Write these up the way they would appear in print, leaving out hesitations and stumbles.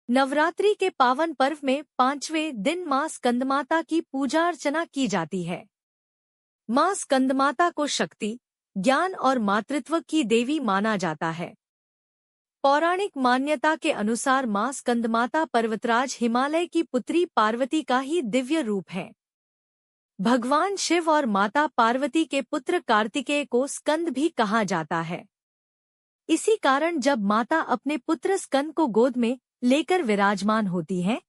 नवरात्रि के पावन पर्व में 5वें दिन माँ स्कंदमाता की पूजा अर्चना की जाती है। माँ स्कंदमाता को शक्ति, ज्ञान और मातृत्व की देवी माना जाता है। पौराणिक मान्यता के अनुसार माँ स्कंदमाता पर्वतराज हिमालय की पुत्री पार्वती का ही दिव्य रूप है। भगवान शिव और माता पार्वती के पुत्र कार्तिकेय को स्कंद भी कहा जाता है। इसी कारण जब माता अपने पुत्र स्कंद को गोद में लेकर विराजमान होती हैं,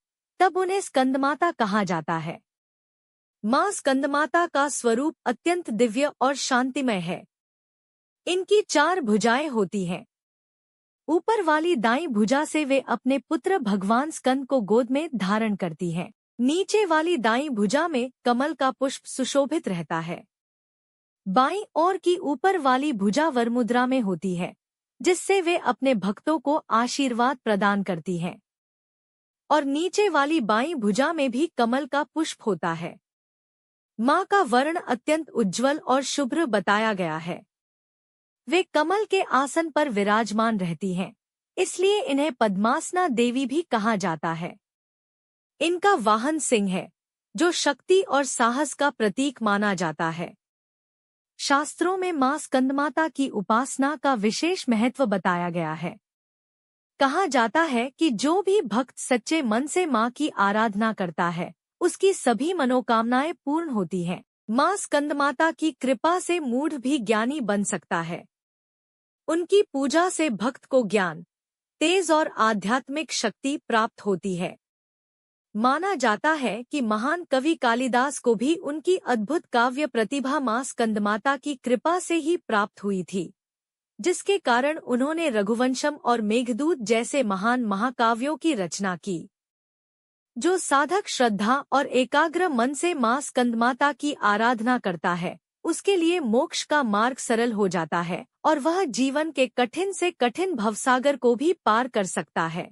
तब उन्हें स्कंदमाता कहा जाता है। माँ स्कंदमाता का स्वरूप अत्यंत दिव्य और शांतिमय है। इनकी 4 भुजाएं होती हैं। ऊपर वाली दाईं भुजा से वे अपने पुत्र भगवान स्कंद को गोद में धारण करती हैं। नीचे वाली दाईं भुजा में कमल का पुष्प सुशोभित रहता है। बाईं ओर की ऊपर वाली भुजा वरमुद्रा में होती है, जिससे वे अपने भक्तों को आशीर्वाद प्रदान करती हैं। और नीचे वाली बाईं भुजा में भी कमल का पुष्प होता है। माँ का वर्ण अत्यंत उज्ज्वल और शुभ्र बताया गया है। वे कमल के आसन पर विराजमान रहती हैं, इसलिए इन्हें पद्मासना देवी भी कहा जाता है। इनका वाहन सिंह है, जो शक्ति और साहस का प्रतीक माना जाता है। शास्त्रों में माँ स्कंदमाता की उपासना का विशेष महत्व बताया गया है। कहा जाता है कि जो भी भक्त सच्चे मन से माँ की आराधना करता है, उसकी सभी मनोकामनाएं पूर्ण होती हैं। माँ स्कंदमाता की कृपा से मूढ़ भी ज्ञानी बन सकता है। उनकी पूजा से भक्त को ज्ञान, तेज और आध्यात्मिक शक्ति प्राप्त होती है। माना जाता है कि महान कवि कालिदास को भी उनकी अद्भुत काव्य प्रतिभा माँ स्कंदमाता की कृपा से ही प्राप्त हुई थी, जिसके कारण उन्होंने रघुवंशम और मेघदूत जैसे महान महाकाव्यों की रचना की। जो साधक श्रद्धा और एकाग्र मन से माँ स्कंदमाता की आराधना करता है, उसके लिए मोक्ष का मार्ग सरल हो जाता है और वह जीवन के कठिन से कठिन भवसागर को भी पार कर सकता है।